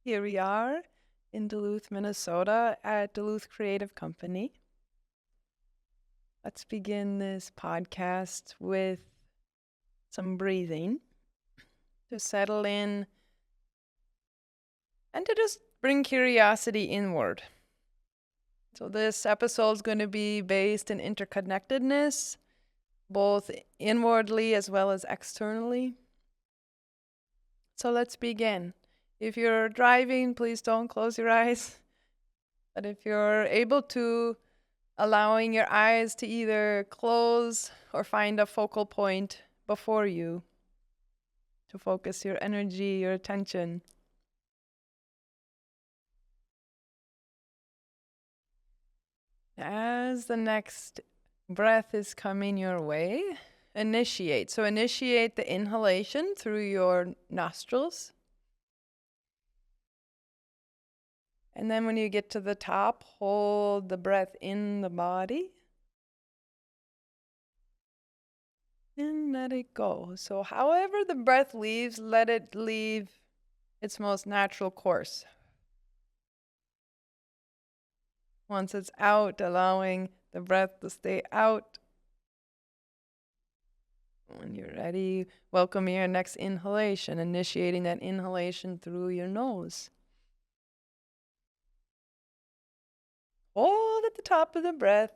Here we are in Duluth, Minnesota at Duluth Creative Company. Let's begin this podcast with some breathing to settle in and to just bring curiosity inward. So this episode is going to be based in interconnectedness, both inwardly as well as externally. So let's begin. If you're driving, please don't close your eyes. But if you're able to, allowing your eyes to either close or find a focal point before you to focus your energy, your attention. As the next breath is coming your way, initiate. So initiate the inhalation through your nostrils. And then when you get to the top, hold the breath in the body. And let it go. So however the breath leaves, let it leave its most natural course. Once it's out, allowing the breath to stay out. When you're ready, welcome your next inhalation, initiating that inhalation through your nose. Hold at the top of the breath.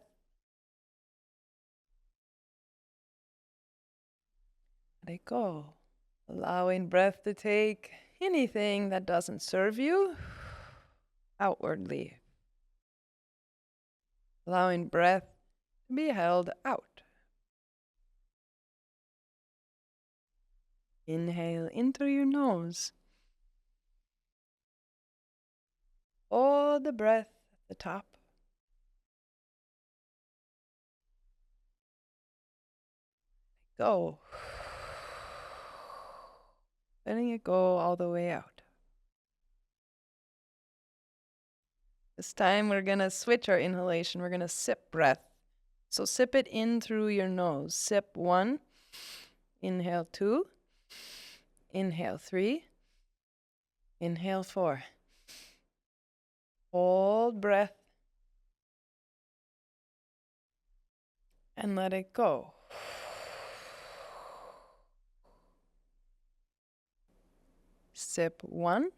Let it go. Allowing breath to take anything that doesn't serve you outwardly. Allowing breath to be held out. Inhale in through your nose. Hold the breath at the top. Go. Letting it go all the way out. This time we're going to switch our inhalation. We're going to sip breath. So sip it in through your nose. Sip 1. Inhale 2. Inhale 3. Inhale 4. Hold breath. And let it go. Sip 1.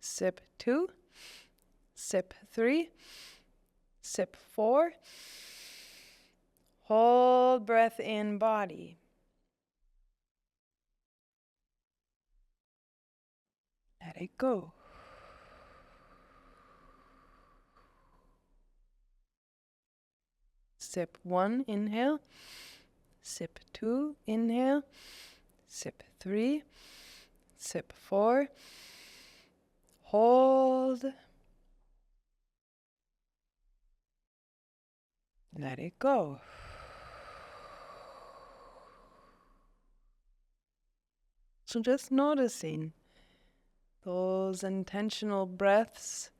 Sip 2. Sip 3. Sip 4. Hold breath in body. Let it go. Sip 1, inhale. Sip 2, inhale. Sip 3. Sip 4. Hold. Let it go. So just noticing those intentional breaths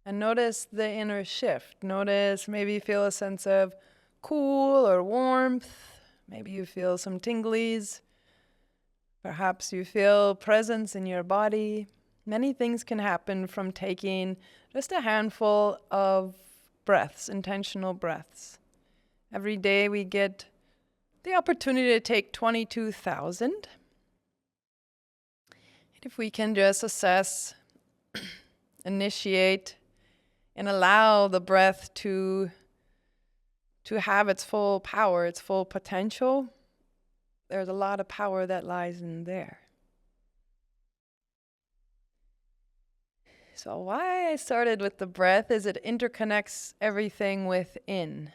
and notice the inner shift. Notice, maybe you feel a sense of cool or warmth. Maybe you feel some tinglies. Perhaps you feel presence in your body. Many things can happen from taking just a handful of breaths, intentional breaths. Every day we get the opportunity to take 22,000. And if we can just assess, initiate, and allow the breath to have its full power, its full potential, there's a lot of power that lies in there. So why I started with the breath is it interconnects everything within.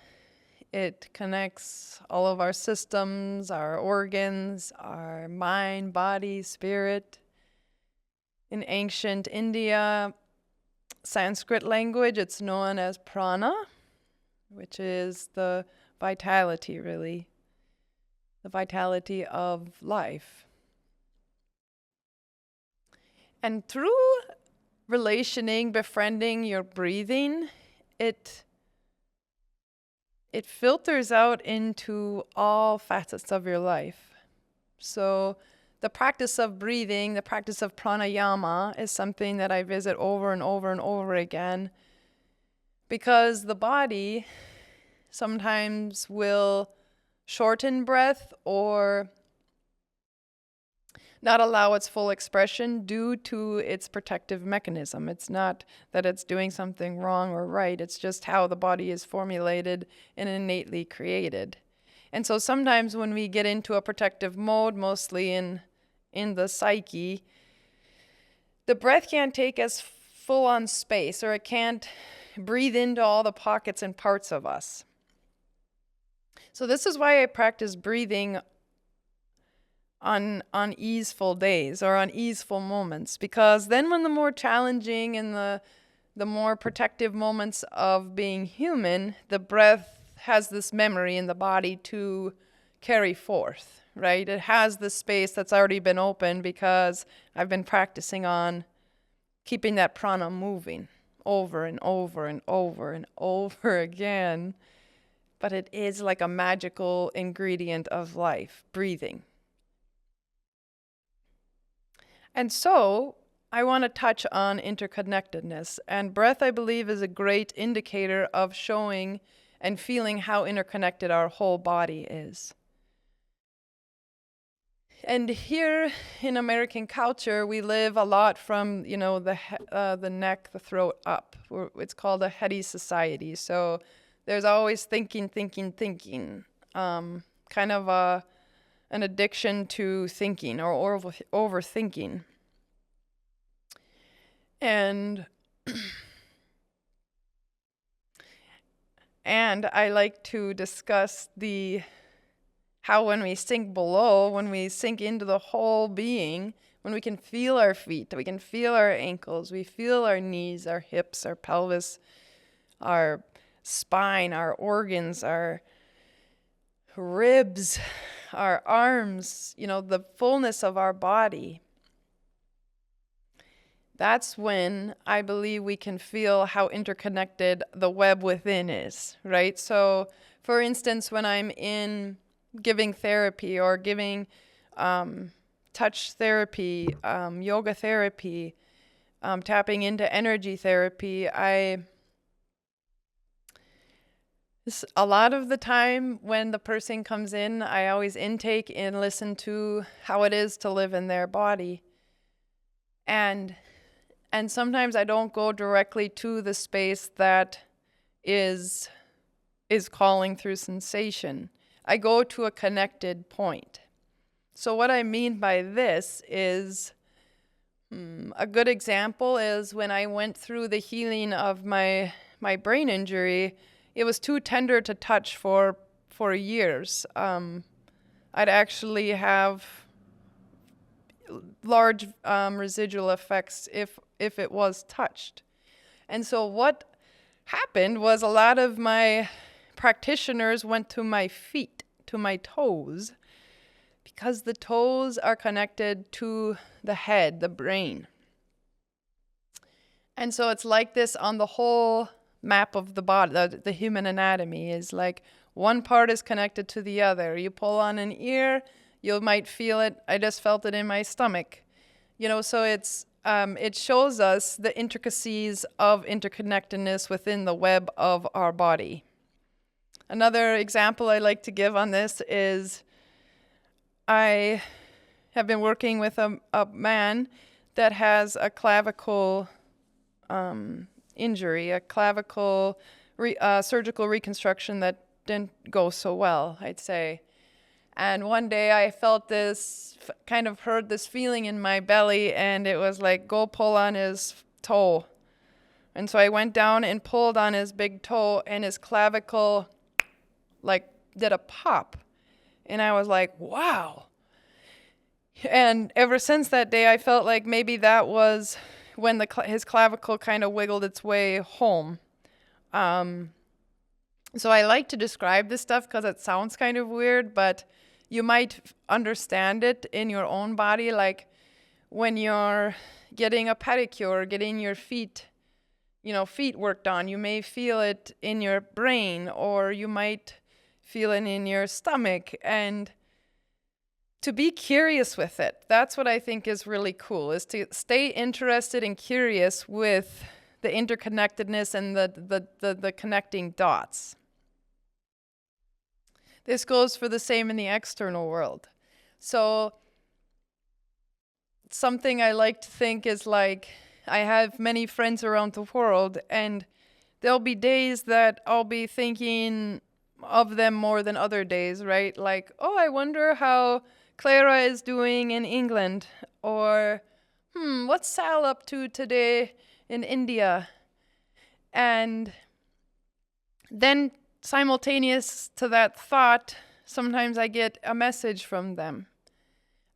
It connects all of our systems, our organs, our mind, body, spirit. In ancient India, Sanskrit language, it's known as prana, which is the vitality, really. The vitality of life. And through relationing, befriending your breathing, it filters out into all facets of your life. So the practice of breathing, the practice of pranayama is something that I visit over and over and over again, because the body sometimes will shorten breath or not allow its full expression due to its protective mechanism. It's not that it's doing something wrong or right, it's just how the body is formulated and innately created. And so sometimes when we get into a protective mode, mostly in the psyche, the breath can't take as full on space, or it can't breathe into all the pockets and parts of us. So this is why I practice breathing on easeful days or on easeful moments, because then when the more challenging and the more protective moments of being human, the breath has this memory in the body to carry forth, right? It has this space that's already been open because I've been practicing on keeping that prana moving over and over and over and over again. But it is like a magical ingredient of life, breathing. And so I want to touch on interconnectedness. And breath, I believe, is a great indicator of showing and feeling how interconnected our whole body is. And here in American culture, we live a lot from, the neck, the throat up. It's called a heady society. So there's always thinking, kind of an addiction to thinking or overthinking. And I like to discuss how when we sink below, when we sink into the whole being, when we can feel our feet, we can feel our ankles, we feel our knees, our hips, our pelvis, our spine, our organs, our ribs, our arms, the fullness of our body. That's when I believe we can feel how interconnected the web within is, right? So, for instance, when I'm in giving therapy or giving touch therapy, yoga therapy, tapping into energy therapy, a lot of the time when the person comes in, I always intake and listen to how it is to live in their body. And sometimes I don't go directly to the space that is calling through sensation. I go to a connected point. So what I mean by this is, a good example is when I went through the healing of my brain injury, it was too tender to touch for years. I'd actually have large residual effects if it was touched. And so what happened was a lot of my practitioners went to my feet, to my toes, because the toes are connected to the head, the brain. And so it's like this on the whole map of the body. The human anatomy is like one part is connected to the other. You pull on an ear, you might feel it. I just felt it in my stomach. So it shows us the intricacies of interconnectedness within the web of our body. Another example I like to give on this is I have been working with a man that has a clavicle injury, a clavicle surgical reconstruction that didn't go so well, I'd say. And one day I felt this, kind of heard this feeling in my belly, and it was like, go pull on his toe. And so I went down and pulled on his big toe, and his clavicle did a pop. And I was like, wow. And ever since that day, I felt like maybe that was when his clavicle kind of wiggled its way home. So I like to describe this stuff because it sounds kind of weird, but you might understand it in your own body, like when you're getting a pedicure, getting your feet worked on. You may feel it in your brain, or you might feel it in your stomach. And to be curious with it. That's what I think is really cool, is to stay interested and curious with the interconnectedness and the connecting dots. This goes for the same in the external world. So something I like to think is like, I have many friends around the world, and there'll be days that I'll be thinking of them more than other days, right? Like, oh, I wonder how Clara is doing in England, or what's Sal up to today in India? And then simultaneous to that thought, sometimes I get a message from them.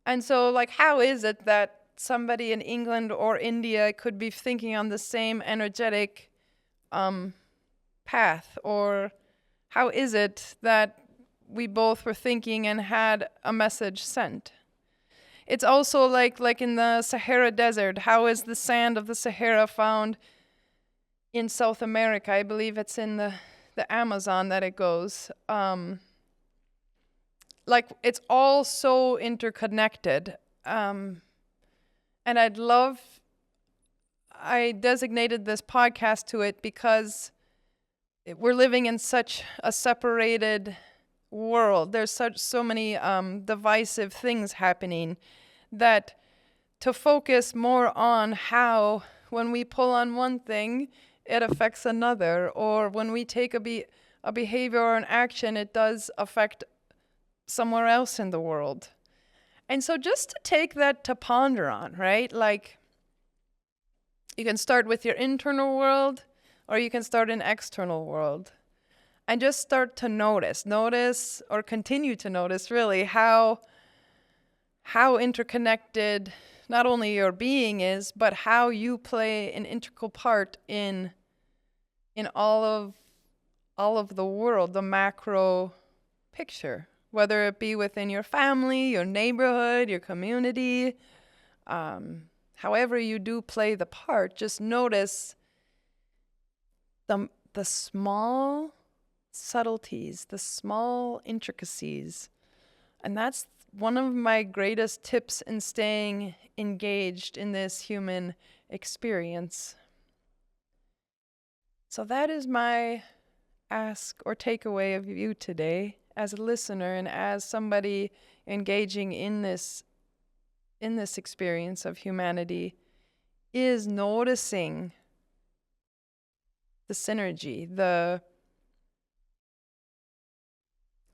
And so, like, how is it that somebody in England or India could be thinking on the same energetic path? Or how is it that we both were thinking and had a message sent? It's also like in the Sahara Desert. How is the sand of the Sahara found in South America? I believe it's in the Amazon that it goes. Like, it's all so interconnected. And I designated this podcast to it because we're living in such a separated world. There's so many divisive things happening, that to focus more on how, when we pull on one thing, it affects another, or when we take a behavior or an action, it does affect somewhere else in the world. And so just to take that to ponder on, right? Like, you can start with your internal world, or you can start an external world. And just start to notice, or continue to notice, really, how interconnected not only your being is, but how you play an integral part in all of the world, the macro picture, whether it be within your family, your neighborhood, your community, however you do play the part. Just notice the small subtleties, the small intricacies. And that's one of my greatest tips in staying engaged in this human experience. So that is my ask or takeaway of you today, as a listener and as somebody engaging in this experience of humanity, is noticing the synergy,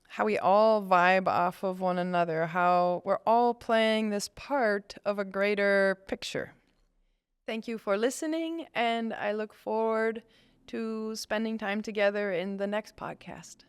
how we all vibe off of one another, how we're all playing this part of a greater picture. Thank you for listening, and I look forward to spending time together in the next podcast.